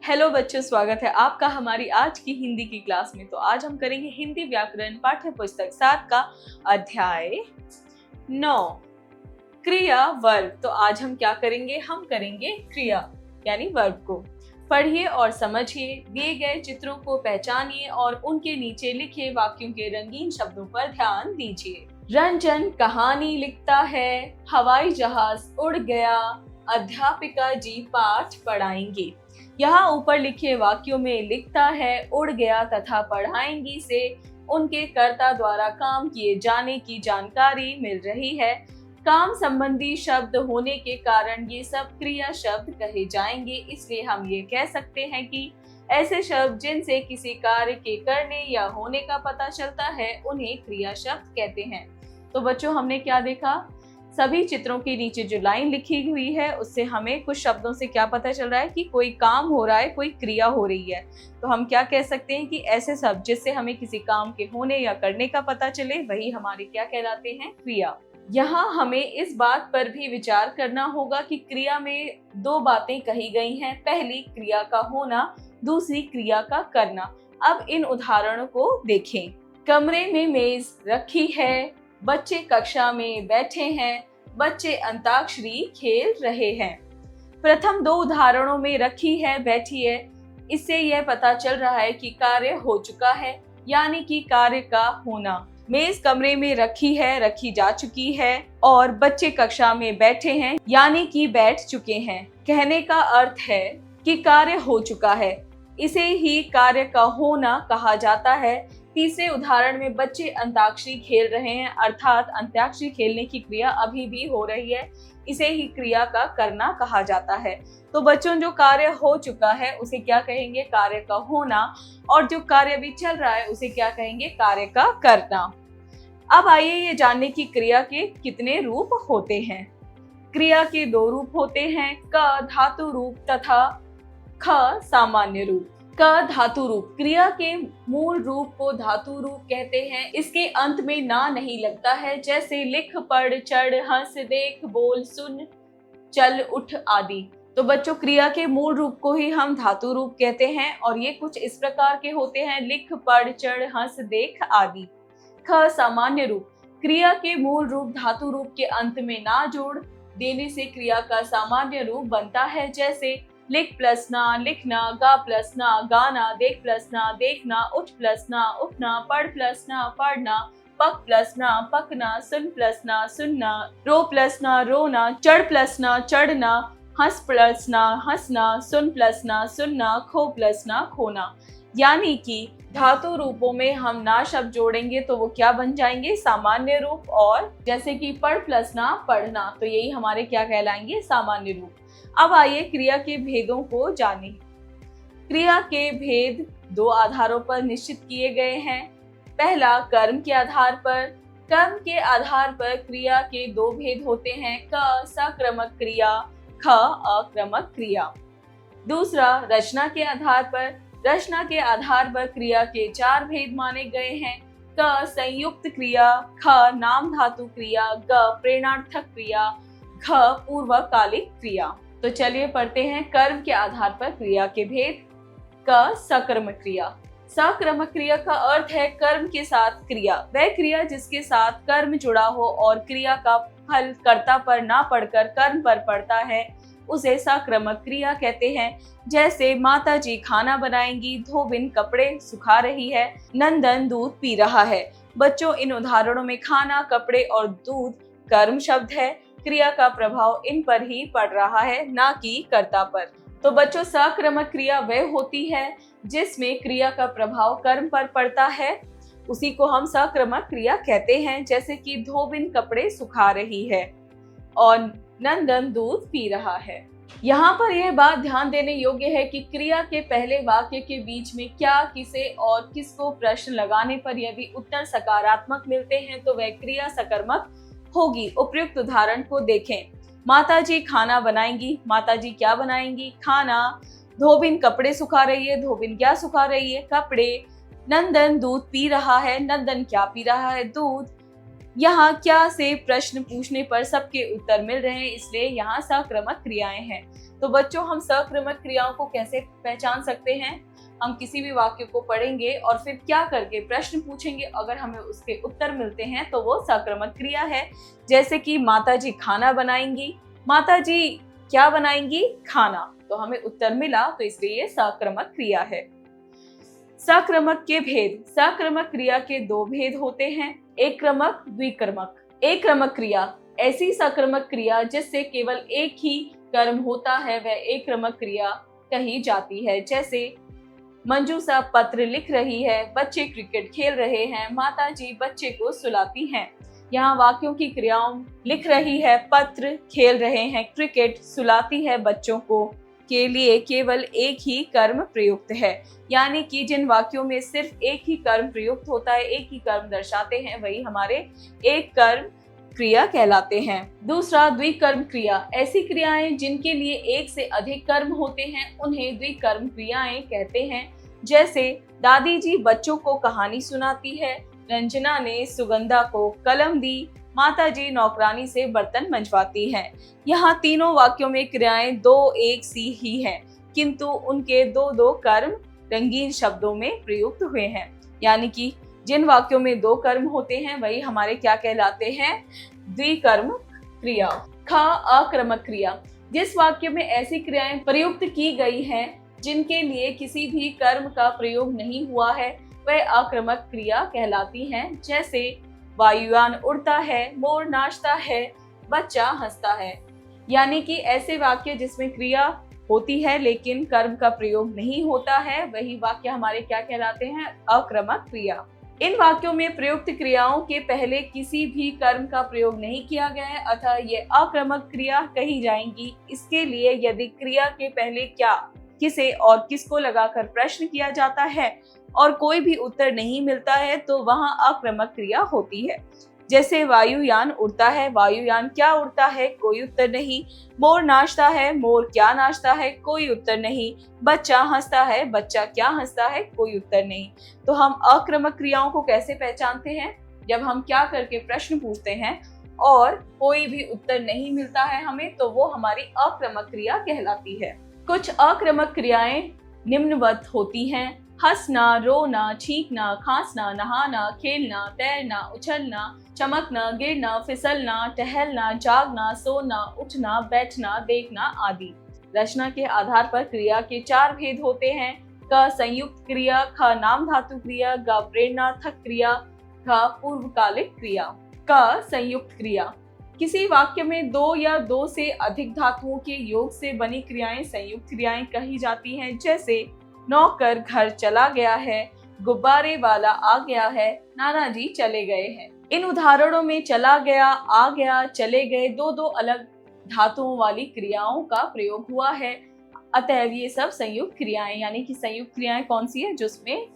Hello बच्चों, स्वागत है आपका हमारी आज की हिंदी की क्लास में। तो आज हम करेंगे हिंदी व्याकरण पाठ्य पुस्तक 7 का अध्याय 9 क्रिया वर्ब। तो आज हम क्या करेंगे? हम करेंगे क्रिया यानी वर्ब को। पढ़िए और समझिए, दिए गए चित्रों को पहचानिए और उनके नीचे लिखे वाक्यों के रंगीन शब्दों पर ध्यान दीजिए। रंजन कहानी लिखता है, हवाई जहाज उड़ गया, अध्यापिका जी पाठ पढ़ाएंगे। यहाँ ऊपर लिखे वाक्यों में लिखता है, उड़ गया तथा पढ़ाएंगी से उनके कर्ता द्वारा काम किए जाने की जानकारी मिल रही है। काम संबंधी शब्द होने के कारण ये सब क्रिया शब्द कहे जाएंगे। इसलिए हम ये कह सकते हैं कि ऐसे शब्द जिनसे किसी कार्य के करने या होने का पता चलता है उन्हें क्रिया शब्द कहते हैं। तो बच्चों, हमने क्या देखा? सभी चित्रों के नीचे जो लाइन लिखी हुई है उससे हमें कुछ शब्दों से क्या पता चल रहा है कि कोई काम हो रहा है, कोई क्रिया हो रही है। तो हम क्या कह सकते हैं कि ऐसे शब्द जिससे हमें किसी काम के होने या करने का पता चले वही हमारे क्या कहलाते हैं? क्रिया। यहाँ हमें इस बात पर भी विचार करना होगा कि क्रिया में दो बातें कही गई हैं। पहली क्रिया का होना, दूसरी क्रिया का करना। अब इन उदाहरणों को देखें। कमरे में मेज रखी है, बच्चे कक्षा में बैठे हैं, बच्चे अंताक्षरी खेल रहे हैं। प्रथम दो उदाहरणों में रखी है, बैठी है, इससे यह पता चल रहा है कि कार्य हो चुका है, यानी कि कार्य का होना। मेज कमरे में रखी है, रखी जा चुकी है, और बच्चे कक्षा में बैठे हैं, यानी कि बैठ चुके हैं। कहने का अर्थ है कि कार्य हो चुका है, इसे ही कार्य का होना कहा जाता है। तीसरे उदाहरण में बच्चे अंताक्षरी खेल रहे हैं, अर्थात अंताक्षरी खेलने की क्रिया अभी भी हो रही है, इसे ही क्रिया का करना कहा जाता है। तो बच्चों, जो कार्य हो चुका है उसे क्या कहेंगे? कार्य का होना। और जो कार्य अभी चल रहा है उसे क्या कहेंगे? कार्य का करना। अब आइए ये जानने की क्रिया के कितने रूप होते हैं। क्रिया के दो रूप होते हैं, क धातु रूप तथा ख सामान्य रूप। क धातु रूप। क्रिया के मूल रूप को धातु रूप कहते हैं। इसके अंत में ना नहीं लगता है, जैसे लिख, पढ़, चढ़, हंस, देख, बोल, सुन, चल, उठ आदि। तो बच्चों, क्रिया के मूल रूप को ही हम धातु रूप कहते हैं और ये कुछ इस प्रकार के होते हैं, लिख, पढ़, चढ़, हंस, देख आदि। ख सामान्य रूप। क्रिया के मूल रूप धातु रूप के अंत में ना जोड़ देने से क्रिया का सामान्य रूप बनता है, जैसे लिख प्लस ना लिखना, गा प्लस ना गाना, देख प्लस ना देखना, उठ प्लस ना उठना, पढ़ प्लस ना पढ़ना, पक प्लस ना पकना, सुन प्लस ना सुनना, रो प्लस ना रोना, चढ़ प्लस ना चढ़ना, हंस प्लस ना हंसना, सुन प्लस ना सुनना, खो प्लस ना खोना। यानी कि धातु रूपों में हम ना शब्द जोड़ेंगे तो वो क्या बन जाएंगे? सामान्य रूप। और जैसे कि पढ़ प्लस ना पढ़ना, तो यही हमारे क्या कहलाएंगे? सामान्य रूप। अब आइए क्रिया के भेदों को जानें। क्रिया के भेद दो आधारों पर निश्चित किए गए हैं। पहला, कर्म के आधार पर। कर्म के आधार पर क्रिया के दो भेद होते हैं, क सक्रमक क्रिया, ख अक्रमक क्रिया। दूसरा, रचना के आधार पर। रचना के आधार पर क्रिया के चार भेद माने गए हैं, क संयुक्त क्रिया, ख नाम धातु क्रिया, ग प्रेरणार्थक क्रिया, घ पूर्वकालिक क्रिया। तो चलिए पढ़ते हैं कर्म के आधार पर क्रिया के भेद। क सक्रमक क्रिया। सक्रमक क्रिया का अर्थ है कर्म के साथ क्रिया। वह क्रिया जिसके साथ कर्म जुड़ा हो और क्रिया का फल कर्ता पर ना पड़कर कर्म पर पड़ता है उसे सक्रमक क्रिया कहते हैं। जैसे माता जी खाना बनाएंगी, धोबिन कपड़े सुखा रही है, नंदन दूध पी रहा है। बच्चों, इन उदाहरणों में खाना, कपड़े और दूध कर्म शब्द है। क्रिया का प्रभाव इन पर ही पड़ रहा है, ना कि कर्ता पर। तो बच्चों, सक्रमक क्रिया वह होती है जिसमें क्रिया का प्रभाव कर्म पर पड़ता है, उसी को हम सक्रमक क्रिया कहते हैं। जैसे कि धोबिन कपड़े सुखा रही है और नंदन दूध पी रहा है। यहाँ पर यह बात ध्यान देने योग्य है कि क्रिया के पहले वाक्य के बीच में क्या, किसे और किसको प्रश्न लगाने पर यदि उत्तर सकारात्मक मिलते हैं तो वह क्रिया सकर्मक होगी। उपयुक्त उदाहरण को देखें। माताजी खाना बनाएंगी। माताजी क्या बनाएंगी? खाना। धोबिन कपड़े सुखा रही है। धोबिन क्या सुखा रही है? कपड़े। नंदन दूध पी रहा है। नंदन क्या पी रहा है? दूध। यहाँ क्या से प्रश्न पूछने पर सबके उत्तर मिल रहे हैं, इसलिए यहाँ सक्रमक क्रियाएं हैं। तो बच्चों, हम सक्रमक क्रियाओं को कैसे पहचान सकते हैं? हम किसी भी वाक्य को पढ़ेंगे और फिर क्या करके प्रश्न पूछेंगे, अगर हमें उसके उत्तर मिलते हैं तो वो सक्रमक क्रिया है। जैसे कि माताजी खाना बनाएंगी, माताजी क्या बनाएंगी? खाना। तो हमें उत्तर मिला, तो इसलिए ये सक्रमक क्रिया है। सक्रमक के भेद। सक्रमक क्रिया के दो भेद होते हैं, एक क्रमक, द्विक्रमक। एक क्रमक क्रिया ऐसी सक्रमक क्रिया जिससे केवल एक ही कर्म होता है, वह एक क्रमक क्रिया कही जाती है। जैसे मंजूषा पत्र लिख रही है, बच्चे क्रिकेट खेल रहे हैं, माताजी बच्चे को सुलाती हैं। यहाँ वाक्यों की क्रियाओं लिख रही है, पत्र, खेल रहे हैं, क्रिकेट, सुलाती है बच्चों को के लिए केवल एक ही कर्म प्रयुक्त है। यानी कि जिन वाक्यों में सिर्फ एक ही कर्म प्रयुक्त होता है, एक ही कर्म दर्शाते हैं, वही हमारे एक कर्म क्रिया कहलाते हैं। दूसरा, द्विकर्म क्रिया। ऐसी क्रियाएं जिनके लिए एक से अधिक कर्म होते हैं, उन्हें द्विकर्म क्रियाएं कहते हैं। जैसे दादी जी बच्चों को कहानी सुनाती है, रंजना ने सुगंधा को कलम दी, माताजी नौकरानी से बर्तन मंजवाती हैं। यहाँ तीनों वाक्यों में क्रियाएं दो एक सी ही हैं, किंतु उनके दो दो कर्म रंगीन शब्दों में प्रयुक्त हुए हैं। यानी कि जिन वाक्यों में दो कर्म होते हैं, वही हमारे क्या कहलाते हैं? द्विकर्म क्रिया। ख, अक्रमक क्रिया। जिस वाक्य में ऐसी क्रियाएं प्रयुक्त की गई हैं जिनके लिए किसी भी कर्म का प्रयोग नहीं हुआ है, वह अक्रमक क्रिया कहलाती हैं। जैसे वायुयान उड़ता है, मोर नाचता है, बच्चा हंसता है। यानी कि ऐसे वाक्य जिसमें क्रिया होती है लेकिन कर्म का प्रयोग नहीं होता है, वही वाक्य हमारे क्या कहलाते हैं? अक्रमक क्रिया। इन वाक्यों में प्रयुक्त क्रियाओं के पहले किसी भी कर्म का प्रयोग नहीं किया गया है, अतः ये अक्रमक क्रिया कही जाएंगी। इसके लिए यदि क्रिया के पहले क्या, किसे और किसको लगाकर प्रश्न किया जाता है और कोई भी उत्तर नहीं मिलता है, तो वहां अक्रमक क्रिया होती है। जैसे वायुयान उड़ता है, वायुयान क्या उड़ता है? कोई उत्तर नहीं। मोर नाचता है, मोर क्या नाचता है? कोई उत्तर नहीं। बच्चा हंसता है, बच्चा क्या हंसता है? कोई उत्तर नहीं। तो हम अक्रमक क्रियाओं को कैसे पहचानते हैं? जब हम क्या करके प्रश्न पूछते हैं और कोई भी उत्तर नहीं मिलता है हमें, तो वो हमारी अक्रमक क्रिया कहलाती है। कुछ अक्रमक क्रियाएं निम्नवत होती हैं: हंसना, रोना, छींकना, खांसना, नहाना, खेलना, तैरना, उछलना, चमकना, गिरना, फिसलना, टहलना, जागना, सोना, उठना, बैठना, देखना आदि। रचना के आधार पर क्रिया के चार भेद होते हैं: क संयुक्त क्रिया, ख नाम धातु क्रिया, ग प्रेरणार्थक क्रिया, घ पूर्वकालिक क्रिया। क संयुक्त क्रिया। किसी वाक्य में दो या दो से अधिक धातुओं के योग से बनी क्रियाएं संयुक्त क्रियाएं कही जाती हैं। जैसे नौकर घर चला गया है, गुब्बारे वाला आ गया है, नाना जी चले गए हैं। इन उदाहरणों में चला गया, आ गया, चले गए दो दो अलग धातुओं वाली क्रियाओं का प्रयोग हुआ है। अतएव ये सब संयुक्त क्रियाएं, यानी कि संयुक्त क्रियाएं कौन सी है? जिसमें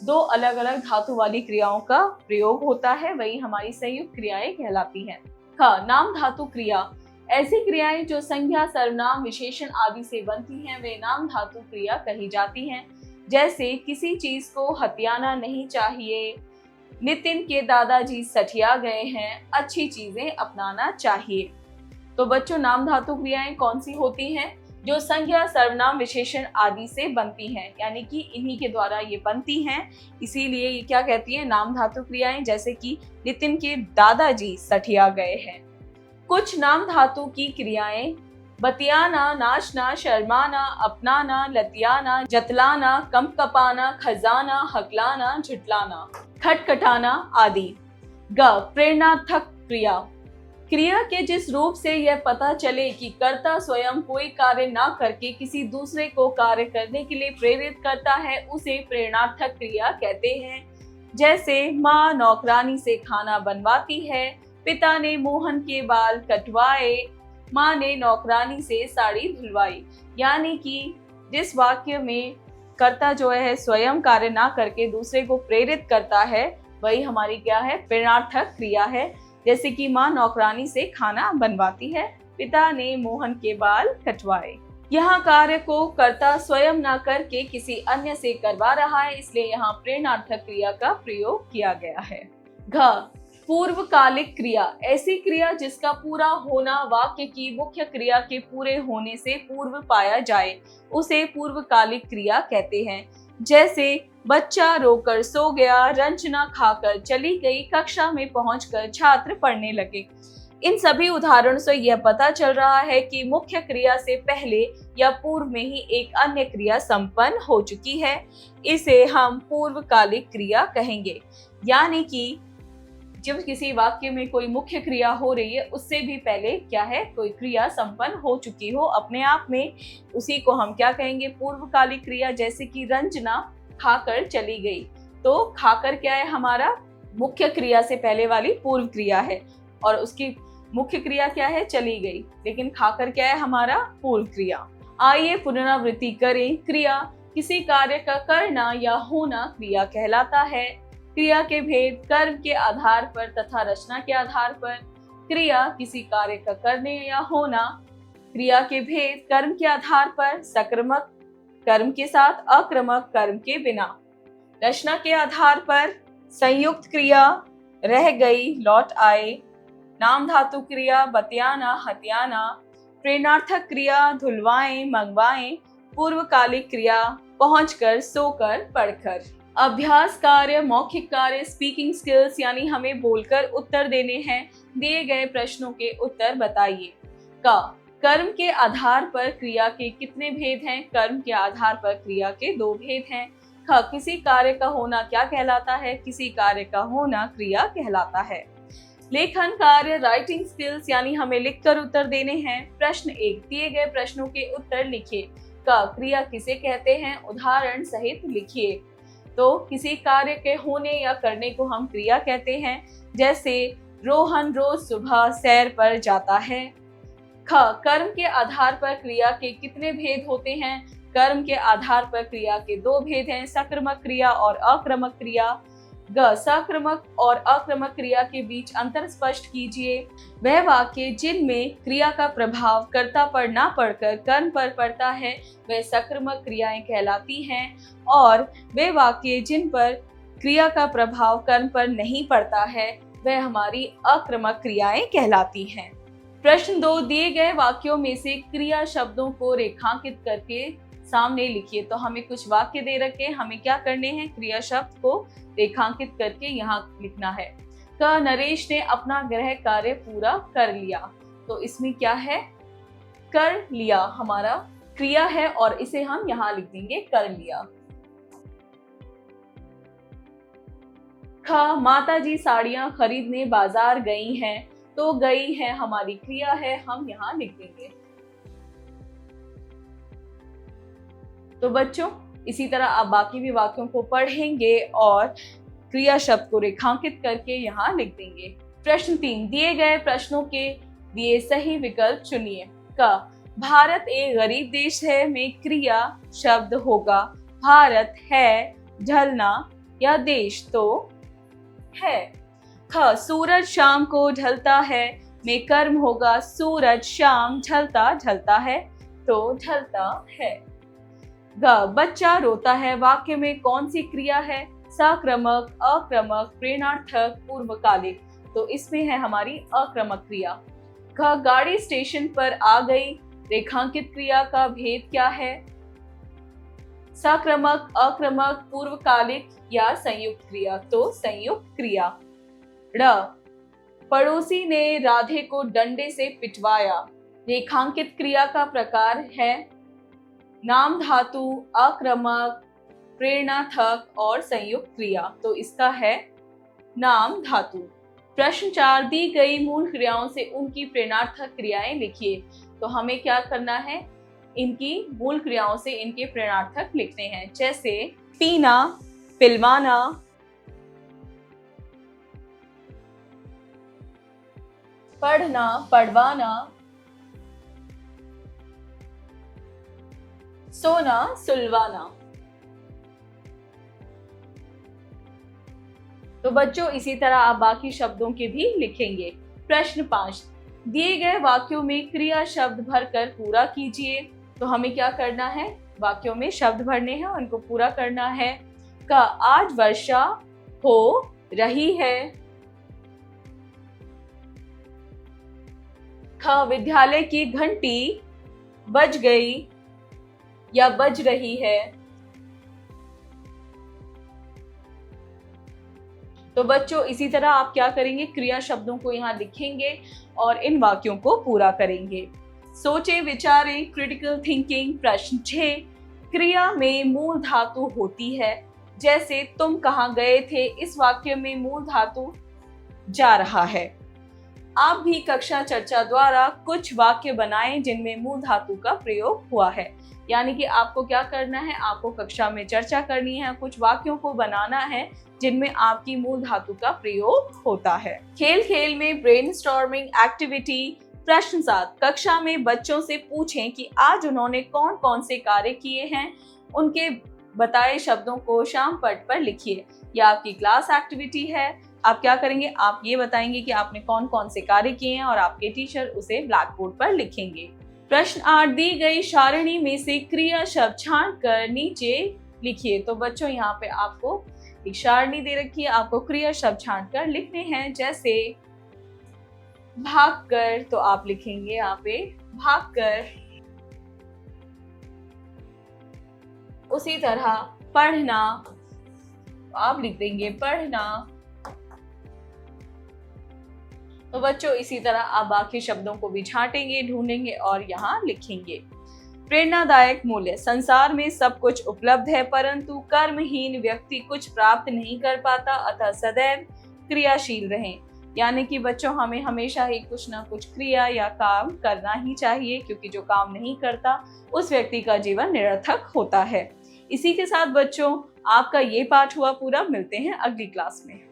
दो अलग अलग धातु वाली क्रियाओं का प्रयोग होता है, वही हमारी संयुक्त क्रियाएं कहलाती हैं। ख नाम धातु क्रिया। ऐसी क्रियाएं जो संज्ञा, सर्वनाम, विशेषण आदि से बनती हैं, वे नाम धातु क्रिया कही जाती हैं। जैसे किसी चीज को हथियाना नहीं चाहिए, नितिन के दादाजी सठिया गए हैं, अच्छी चीजें अपनाना चाहिए। तो बच्चों, नाम धातु क्रियाएं कौन सी होती हैं? जो संज्ञा, सर्वनाम, विशेषण आदि से बनती हैं, यानी कि इन्हीं के द्वारा ये बनती हैं, इसीलिए ये क्या कहती है? नाम धातु क्रियाएं। जैसे कि नितिन के दादाजी सठिया गए हैं। कुछ नाम धातु की क्रियाएं बतियाना, नाचना, शर्माना, अपनाना, लतियाना, जतलाना, कंपकपाना, खजाना, हकलाना, झुटलाना, खटखटाना आदि। ग प्रेरणार्थक क्रिया। क्रिया के जिस रूप से यह पता चले कि कर्ता स्वयं कोई कार्य ना करके किसी दूसरे को कार्य करने के लिए प्रेरित करता है, उसे प्रेरणार्थक क्रिया कहते हैं। जैसे माँ नौकरानी से खाना बनवाती है, पिता ने मोहन के बाल कटवाए, माँ ने नौकरानी से साड़ी धुलवाई। यानी कि जिस वाक्य में कर्ता जो है स्वयं कार्य ना करके दूसरे को प्रेरित करता है, वही हमारी क्या है? प्रेरणार्थक क्रिया है। जैसे कि माँ नौकरानी से खाना बनवाती है, पिता ने मोहन के बाल कटवाए। यहाँ कार्य को कर्ता स्वयं ना करके किसी अन्य से करवा रहा है, इसलिए यहाँ प्रेरणार्थक क्रिया का प्रयोग किया गया है। घ पूर्वकालिक क्रिया, ऐसी क्रिया जिसका पूरा होना वाक्य की मुख्य क्रिया के पूरे होने से पूर्व पाया जाए, उसे पूर्वकालिक क्रिया कहते हैं। जैसे बच्चा रोकर सो गया, रंजना खाकर चली गई, कक्षा में पहुंचकर छात्र पढ़ने लगे। इन सभी उदाहरणों से यह पता चल रहा है कि मुख्य क्रिया से पहले या पूर्व में ही एक अन्य क्रिया संपन्न हो चुकी है। इसे हम पूर्वकालिक क्रिया कहेंगे। यानी कि जब किसी वाक्य में कोई मुख्य क्रिया हो रही है, उससे भी पहले क्या है, कोई क्रिया संपन्न हो चुकी हो अपने आप में, उसी को हम क्या कहेंगे, पूर्वकालिक क्रिया। जैसे कि रंजना खाकर चली गई, तो खाकर क्या है, हमारा मुख्य क्रिया से पहले वाली पूर्व क्रिया है, और उसकी मुख्य क्रिया क्या है, चली गई, लेकिन खाकर क्या है, हमारा पूर्व क्रिया। आइए पुनरावृत्ति करें। क्रिया किसी कार्य का करना या होना क्रिया कहलाता है। क्रिया के भेद कर्म के आधार पर तथा रचना के आधार पर। क्रिया किसी कार्य का करने या होना। क्रिया के भेद कर्म के आधार पर, सक्रमक कर्म के साथ, अक्रमक कर्म के बिना। रचना के आधार पर संयुक्त क्रिया, रह गई, लौट आए। नाम धातु क्रिया, बतियाना, हथियाना। प्रेरणार्थक क्रिया, धुलवाएं, मंगवाएं। पूर्वकालिक क्रिया, पहुंचकर, सोकर, पढ़कर। अभ्यास कार्य, मौखिक कार्य, स्पीकिंग स्किल्स, यानी हमें बोलकर उत्तर देने हैं। दिए गए प्रश्नों के उत्तर बताइए। का, कर्म के आधार पर क्रिया के कितने भेद हैं? कर्म के आधार पर क्रिया के 2 भेद हैं। ख, किसी कार्य का होना क्या कहलाता है? किसी कार्य का होना क्रिया कहलाता है। लेखन कार्य, राइटिंग स्किल्स, यानी हमें लिखकर उत्तर देने हैं। प्रश्न 1, दिए गए प्रश्नों के उत्तर लिखिए। का, क्रिया किसे कहते हैं? उदाहरण सहित लिखिए। तो किसी कार्य के होने या करने को हम क्रिया कहते हैं। जैसे रोहन रोज सुबह सैर पर जाता है। ख, कर्म के आधार पर क्रिया के कितने भेद होते हैं? कर्म के आधार पर क्रिया के 2 भेद हैं, सक्रमक क्रिया और अक्रमक क्रिया। ग, सक्रमक और अक्रमक क्रिया के बीच अंतर स्पष्ट कीजिए। वह वाक्य जिनमें क्रिया का प्रभाव कर्ता पर ना पड़कर कर्म पर पड़ता है, वह सक्रमक क्रियाएं कहलाती हैं, और वे वाक्य जिन पर क्रिया का प्रभाव कर्म पर नहीं पड़ता है, वह हमारी अक्रमक क्रियाएं कहलाती हैं। प्रश्न 2, दिए गए वाक्यों में से क्रिया शब्दों को रेखांकित करके सामने लिखिए। तो हमें कुछ वाक्य दे रखे, हमें क्या करने हैं, क्रिया शब्द को रेखांकित करके यहाँ लिखना है। क, नरेश ने अपना गृह कार्य पूरा कर लिया। तो इसमें क्या है, कर लिया हमारा क्रिया है, और इसे हम यहाँ लिख देंगे, कर लिया। ख, माताजी साड़ियां खरीदने बाजार गई हैं। तो गई है हमारी क्रिया है, हम यहाँ लिख देंगे। तो बच्चों, इसी तरह आप बाकी भी वाक्यों को पढ़ेंगे और क्रिया शब्द को रेखांकित करके यहाँ लिख देंगे। प्रश्न 3, दिए गए प्रश्नों के दिए सही विकल्प चुनिए। क, भारत एक गरीब देश है में क्रिया शब्द होगा भारत, है, ढलना या देश। तो है। ख, सूरज शाम को ढलता है में कर्म होगा सूरज, शाम, ढलता, ढलता है। तो ढलता है। ग, बच्चा रोता है वाक्य में कौन सी क्रिया है? सक्रमक, अक्रमक, प्रेरणार्थक, पूर्वकालिक। तो इसमें है हमारी अक्रमक क्रिया। घ, गाड़ी स्टेशन पर आ गई, रेखांकित क्रिया का भेद क्या है? सक्रमक, अक्रमक, पूर्वकालिक या संयुक्त क्रिया। तो संयुक्त क्रिया। ड़, पड़ोसी ने राधे को डंडे से पिटवाया। रेखांकित क्रिया का प्रकार है नाम धातु, अक्रमक, प्रेरणार्थक और संयुक्त क्रिया। तो इसका है नाम धातु। प्रश्न 4, दी गई मूल क्रियाओं से उनकी प्रेरणार्थक क्रियाएं लिखिए। तो हमें क्या करना है, इनकी मूल क्रियाओं से इनके प्रेरणार्थक लिखने हैं। जैसे पीना, पिलवाना, पढ़ना, पढ़वाना, सोना, सुलवाना। तो बच्चों, इसी तरह आप बाकी शब्दों के भी लिखेंगे। प्रश्न 5, दिए गए वाक्यों में क्रिया शब्द भरकर पूरा कीजिए। तो हमें क्या करना है, वाक्यों में शब्द भरने हैं, उनको पूरा करना है। का, आज वर्षा हो रही है। ख, विद्यालय की घंटी बज गई या बज रही है। तो बच्चों इसी तरह आप क्या करेंगे, क्रिया शब्दों को यहाँ लिखेंगे और इन वाक्यों को पूरा करेंगे। सोचे विचारे, क्रिटिकल थिंकिंग। प्रश्न 6, क्रिया में मूल धातु होती है। जैसे तुम कहाँ गए थे, इस वाक्य में मूल धातु जा रहा है। आप भी कक्षा चर्चा द्वारा कुछ वाक्य बनाएं जिनमें मूल धातु का प्रयोग हुआ है। यानी कि आपको क्या करना है, आपको कक्षा में चर्चा करनी है, कुछ वाक्यों को बनाना है जिनमें आपकी मूल धातु का प्रयोग होता है। खेल खेल में ब्रेनस्टॉर्मिंग एक्टिविटी। प्रश्न 7, कक्षा में बच्चों से पूछें कि आज उन्होंने कौन कौन से कार्य किए हैं। उनके बताए शब्दों को श्याम पट पर लिखिए। यह आपकी क्लास एक्टिविटी है। आप क्या करेंगे, आप ये बताएंगे कि आपने कौन कौन से कार्य किए हैं और आपके टीचर उसे ब्लैक बोर्ड पर लिखेंगे। प्रश्न 8, दी गई सारणी में से क्रिया शब्द छांटकर नीचे लिखिए। तो बच्चों यहाँ पे आपको एक सारणी दे रखी है, आपको क्रिया शब्द छांटकर लिखने हैं। जैसे भागकर, तो आप लिखेंगे यहाँ पे भागकर। उसी तरह पढ़ना, आप लिख देंगे पढ़ना। तो बच्चों इसी तरह आप बाकी शब्दों को भी छांटेंगे, ढूंढेंगे और यहाँ लिखेंगे। प्रेरणादायक मूल्य। संसार में सब कुछ उपलब्ध है, परंतु कर्महीन व्यक्ति कुछ प्राप्त नहीं कर पाता, अतः सदैव क्रियाशील रहें। यानी कि बच्चों हमें हमेशा ही कुछ ना कुछ क्रिया या काम करना ही चाहिए, क्योंकि जो काम नहीं करता उस व्यक्ति का जीवन निरर्थक होता है। इसी के साथ बच्चों आपका ये पाठ हुआ पूरा। मिलते हैं अगली क्लास में।